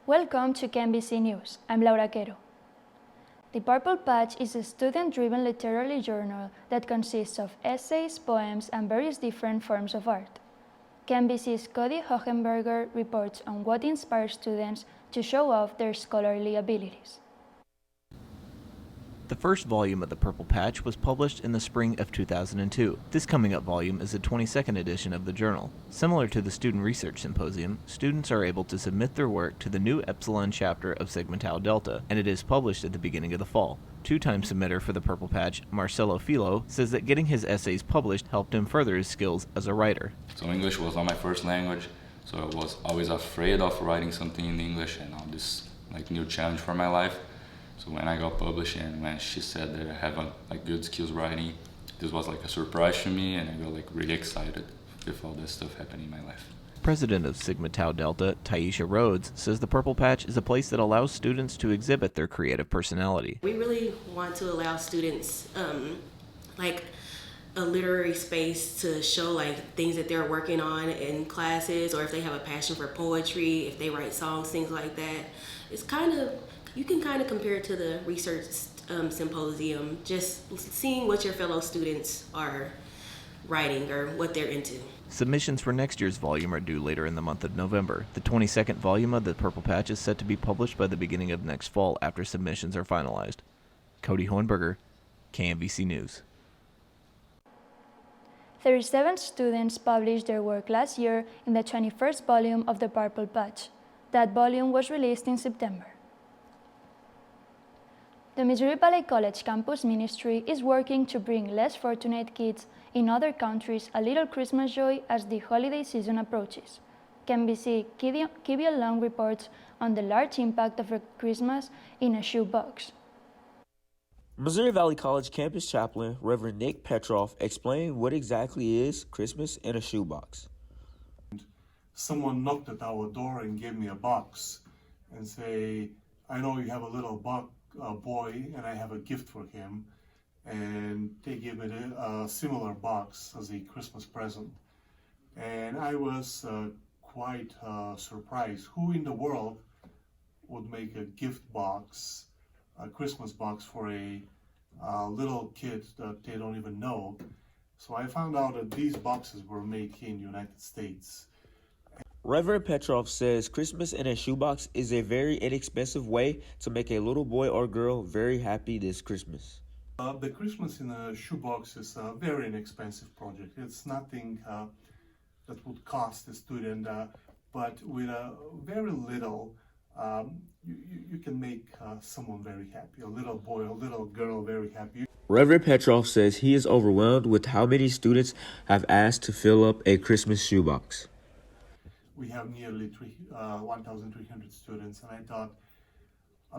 Welcome to KMVC News. I'm Laura Quero. The Purple Patch is a student-driven literary journal that consists of essays, poems, and various different forms of art. KMVC's Cody Hohenberger reports on what inspires students to show off their scholarly abilities. The first volume of The Purple Patch was published in the spring of 2002. This coming up volume is the 22nd edition of the journal. Similar to the Student Research Symposium, students are able to submit their work to the new Epsilon chapter of Sigma Tau Delta, and it is published at the beginning of the fall. Two-time submitter for The Purple Patch, Marcelo Filho, says that getting his essays published helped him further his skills as a writer. So English was not my first language, so I was always afraid of writing something in English and all this new challenge for my life. So when I got published and when she said that I have good skills writing, this was a surprise to me, and I got really excited with all this stuff happening in my life. President of Sigma Tau Delta, Taisha Rhodes, says the Purple Patch is a place that allows students to exhibit their creative personality. We really want to allow students a literary space to show things that they're working on in classes, or if they have a passion for poetry, if they write songs, things like that. It's you can compare it to the research symposium, just seeing what your fellow students are writing or what they're into. Submissions for next year's volume are due later in the month of November. The 22nd volume of The Purple Patch is set to be published by the beginning of next fall after submissions are finalized. Cody Hohenberger, KMVC News. 37 students published their work last year in the 21st volume of The Purple Patch. That volume was released in September. The Missouri Valley College Campus Ministry is working to bring less fortunate kids in other countries a little Christmas joy as the holiday season approaches. KMVC Kivian Long reports on the large impact of a Christmas in a shoebox. Missouri Valley College campus chaplain Reverend Nick Petroff explained what exactly is Christmas in a shoebox. Someone knocked at our door and gave me a box and say, I know you have a little boy and I have a gift for him, and they gave me a similar box as a Christmas present. And I was quite surprised. Who in the world would make a gift box, a Christmas box for a little kid that they don't even know? So I found out that these boxes were made here in the United States. Reverend Petroff says Christmas in a shoebox is a very inexpensive way to make a little boy or girl very happy this Christmas. The Christmas in a shoebox is a very inexpensive project. It's nothing that would cost the student, but with a very little, you can make someone very happy, a little boy, a little girl very happy. Reverend Petroff says he is overwhelmed with how many students have asked to fill up a Christmas shoebox. We have nearly 1,300 students, and I thought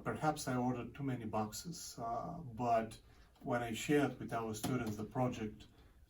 perhaps I ordered too many boxes, but when I shared with our students the project,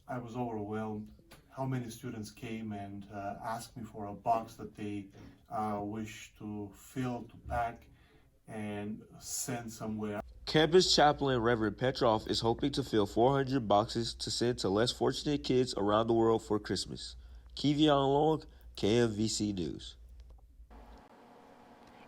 I was overwhelmed how many students came and asked me for a box that they wish to fill, to pack, and send somewhere. Campus chaplain Reverend Petroff is hoping to fill 400 boxes to send to less fortunate kids around the world for Christmas. Kivian Long, KMVC News.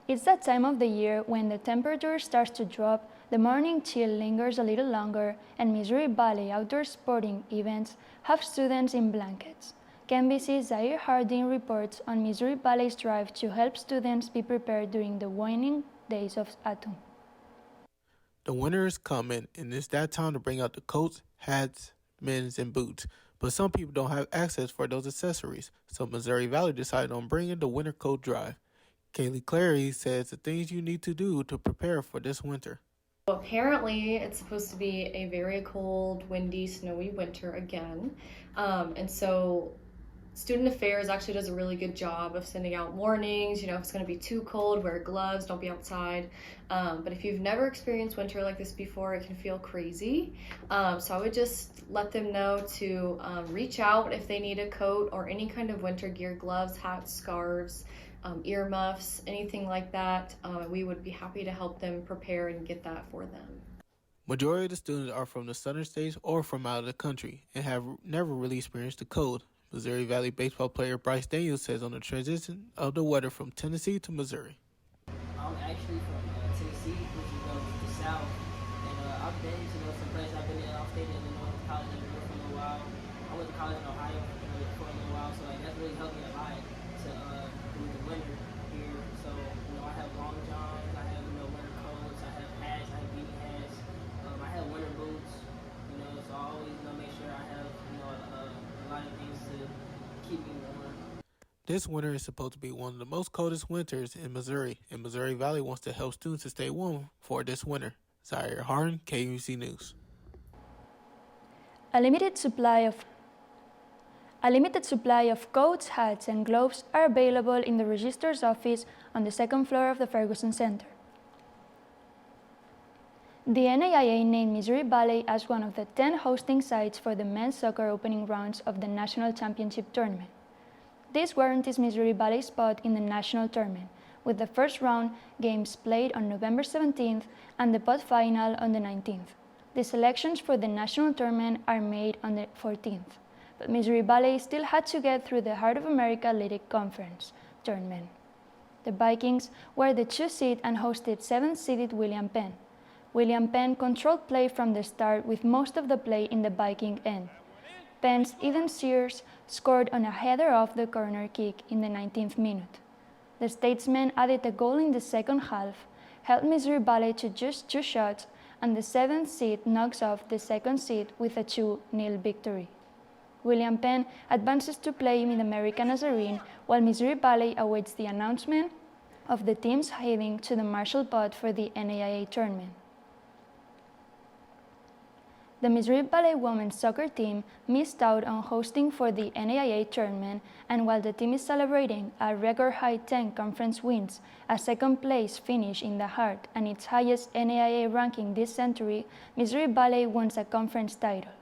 It's that time of the year when the temperature starts to drop, the morning chill lingers a little longer, and Missouri Valley outdoor sporting events have students in blankets. KMVC's Zaire Harding reports on Missouri Valley's drive to help students be prepared during the waning days of autumn. The winter is coming, and it's that time to bring out the coats, hats, mittens, and boots. But some people don't have access for those accessories, so Missouri Valley decided on bringing the winter coat drive. Kaylee Clary says the things you need to do to prepare for this winter. Well, apparently it's supposed to be a very cold, windy, snowy winter again, and so Student Affairs actually does a really good job of sending out warnings. If it's going to be too cold, wear gloves, don't be outside. But if you've never experienced winter like this before, it can feel crazy. So I would just let them know to reach out if they need a coat or any kind of winter gear, gloves, hats, scarves, earmuffs, anything like that. We would be happy to help them prepare and get that for them. Majority of the students are from the southern states or from out of the country and have never really experienced the cold. Missouri Valley baseball player Bryce Daniels says on the transition of the weather from Tennessee to Missouri. actually from Tennessee, which is the South. And I've been to some places. I've been in Upstate Illinois, college in New York for a little while. I went to college in Ohio for a little while, so like that's really helped me a lot to do the winter here. So I have long johns, I have winter coats, I have hats, I have beanie hats, I have winter boots. So I always make sure I have a lot of things to keep me warm. This winter is supposed to be one of the most coldest winters in Missouri, and Missouri Valley wants to help students to stay warm for this winter. Zaire Harden, KMVC News. A limited supply of coats, hats, and gloves are available in the registrar's office on the second floor of the Ferguson Center. The NAIA named Missouri Valley as one of the 10 hosting sites for the men's soccer opening rounds of the National Championship Tournament. This guarantees Missouri Valley's spot in the national tournament, with the first round games played on November 17th and the pot final on the 19th. The selections for the national tournament are made on the 14th, but Missouri Valley still had to get through the Heart of America Athletic Conference tournament. The Vikings were the 2 seed and hosted 7th-seeded William Penn. William Penn controlled play from the start with most of the play in the Viking end. Penn's Eden Sears scored on a header off the corner kick in the 19th minute. The Statesmen added a goal in the second half, held Missouri Valley to just 2 shots, and the 7th seed knocks off the 2nd seed with a 2-0 victory. William Penn advances to play Mid-American Nazarene, while Missouri Valley awaits the announcement of the teams heading to the Marshall Pot for the NAIA tournament. The Missouri Valley women's soccer team missed out on hosting for the NAIA tournament, and while the team is celebrating a record-high 10 conference wins, a second-place finish in the Heart, and its highest NAIA ranking this century, Missouri Valley wins a conference title.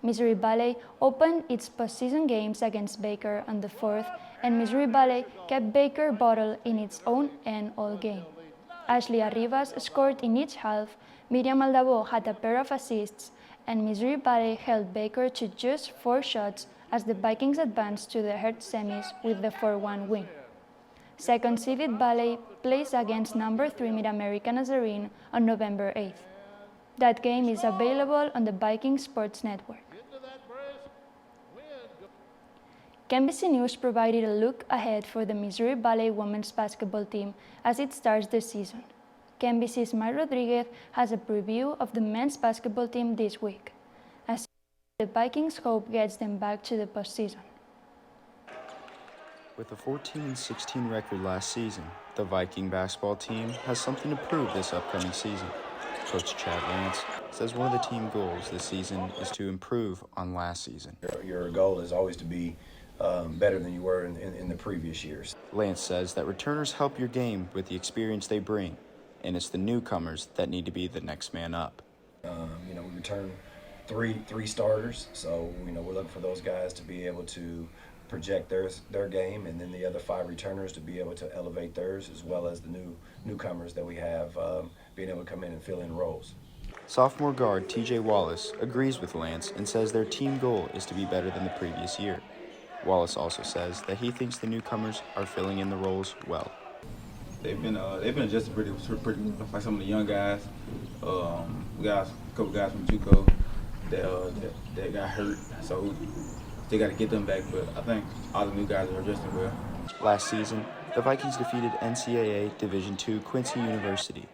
Missouri Valley opened its postseason games against Baker on the 4th, and Missouri Valley kept Baker bottled in its own end all game. Ashley Arribas scored in each half, Miriam Aldabo had a pair of assists, and Missouri Valley held Baker to just 4 shots as the Vikings advanced to the Heart semis with the 4-1 win. Second-seeded Valley plays against number 3 Mid-American Nazarene on November 8th. That game is available on the Vikings Sports Network. KMVC News provided a look ahead for the Missouri Valley women's basketball team as it starts the season. KMVC's Mike Rodriguez has a preview of the men's basketball team this week, as the Vikings' hope gets them back to the postseason. With a 14-16 record last season, the Viking basketball team has something to prove this upcoming season. Coach Chad Lance says one of the team goals this season is to improve on last season. Your goal is always to be better than you were in the previous years. Lance says that returners help your game with the experience they bring, and it's the newcomers that need to be the next man up. We return three starters, so we're looking for those guys to be able to project their game, and then the other 5 returners to be able to elevate theirs, as well as the newcomers that we have being able to come in and fill in roles. Sophomore guard TJ Wallace agrees with Lance and says their team goal is to be better than the previous year. Wallace also says that he thinks the newcomers are filling in the roles well. They've been adjusted pretty like some of the young guys. We got a couple guys from JUCO that got hurt, so they got to get them back. But I think all the new guys are adjusting well. Last season, the Vikings defeated NCAA Division II Quincy University.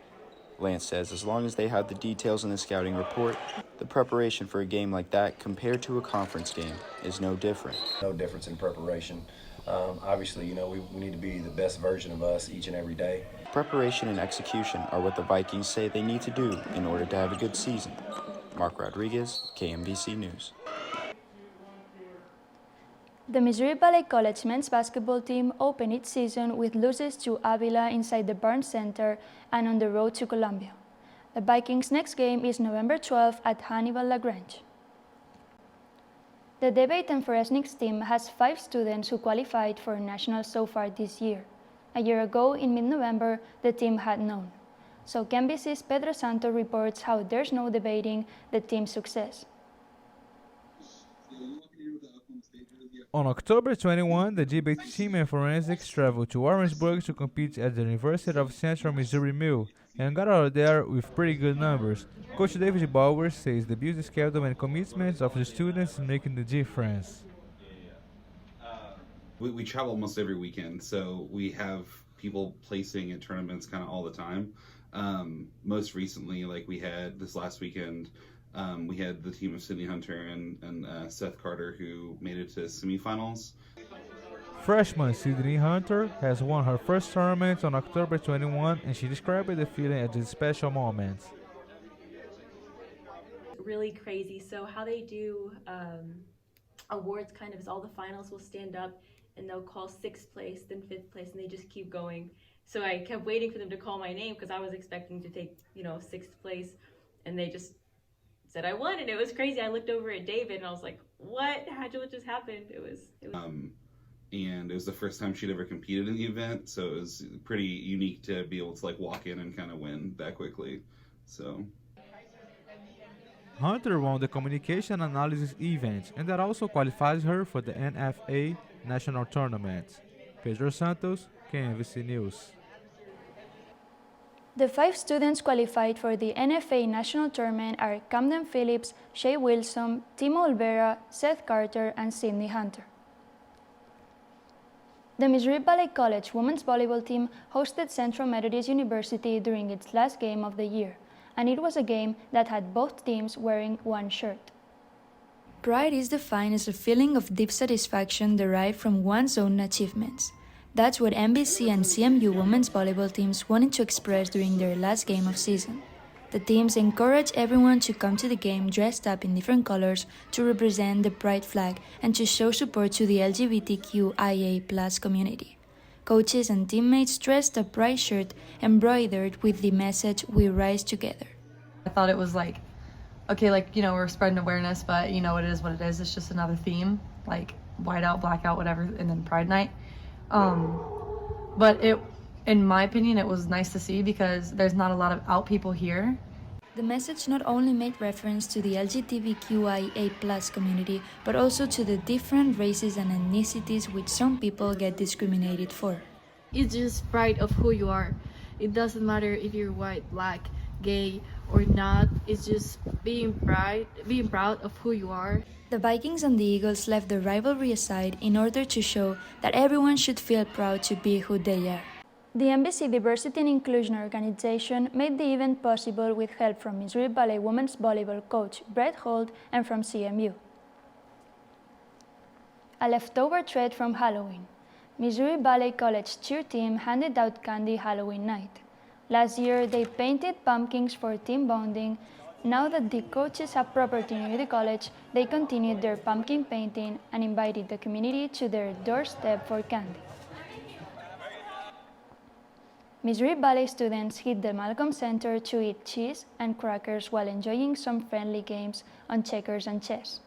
Lance says as long as they have the details in the scouting report, the preparation for a game like that compared to a conference game is no different. No difference in preparation. Obviously, we need to be the best version of us each and every day. Preparation and execution are what the Vikings say they need to do in order to have a good season. Mark Rodriguez, KMVC News. The Missouri Valley College men's basketball team opened its season with losses to Avila inside the Barnes Center and on the road to Columbia. The Vikings' next game is November 12th at Hannibal LaGrange. The debate and forensics team has 5 students who qualified for nationals so far this year. A year ago, in mid-November, the team had none. So KMVC's Pedro Santo reports how there's no debating the team's success. On October 21, the debate team and forensics traveled to Orangeburg to compete at the University of Central Missouri Mill and got out of there with pretty good numbers. Coach David Bauer says the busy schedule and commitments of the students is making the difference. We travel almost every weekend, so we have people placing at tournaments kind of all the time. Most recently, like we had this last weekend, we had the team of Sidney Hunter and Seth Carter who made it to semifinals. Freshman Sidni Hunter has won her first tournament on October 21, and she described the feeling as a special moment. Really crazy. So how they do awards kind of is all the finals will stand up and they'll call 6th place, then 5th place, and they just keep going. So I kept waiting for them to call my name because I was expecting to take, 6th place, and they just said I won, and it was crazy. I looked over at David and I was like, what? How'd what just happened? It was and it was the first time she'd ever competed in the event, so it was pretty unique to be able to like walk in and kind of win that quickly. So Hunter won the communication analysis event, and that also qualifies her for the NFA national tournament. Pedro Santos, KMVC News. The 5 students qualified for the NFA National Tournament are Camden Phillips, Shay Wilson, Timo Olvera, Seth Carter, and Sidney Hunter. The Missouri Valley College women's volleyball team hosted Central Methodist University during its last game of the year, and it was a game that had both teams wearing one shirt. Pride is defined as a feeling of deep satisfaction derived from one's own achievements. That's what NBC and CMU women's volleyball teams wanted to express during their last game of season. The teams encourage everyone to come to the game dressed up in different colors to represent the pride flag and to show support to the LGBTQIA+ community. Coaches and teammates dressed a pride shirt embroidered with the message, "We rise together." I thought it was like, okay, we're spreading awareness, but it is what it is. It's just another theme, like whiteout, blackout, whatever, and then Pride Night. But in my opinion, it was nice to see because there's not a lot of out people here. The message not only made reference to the LGBTQIA+ community, but also to the different races and ethnicities which some people get discriminated for. It's just pride of who you are. It doesn't matter if you're white, black, gay, or not. It's just being proud of who you are. The Vikings and the Eagles left the rivalry aside in order to show that everyone should feel proud to be who they are. The NBC Diversity and Inclusion Organization made the event possible with help from Missouri Valley women's volleyball coach Brett Holt and from CMU. A leftover thread from Halloween. Missouri Valley College cheer team handed out candy Halloween night. Last year, they painted pumpkins for team bonding. Now that the coaches have property near the college, they continued their pumpkin painting and invited the community to their doorstep for candy. Missouri Valley students hit the Malcolm Center to eat cheese and crackers while enjoying some friendly games on checkers and chess.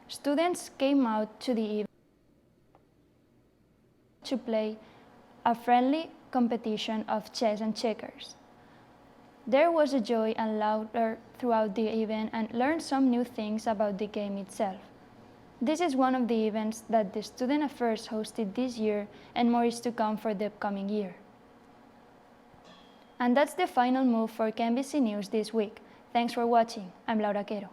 Students came out to the event to play a friendly competition of chess and checkers. There was a joy and laughter throughout the event and learned some new things about the game itself. This is one of the events that the Student Affairs hosted this year, and more is to come for the upcoming year. And that's the final move for KMVC News this week. Thanks for watching. I'm Laura Quero.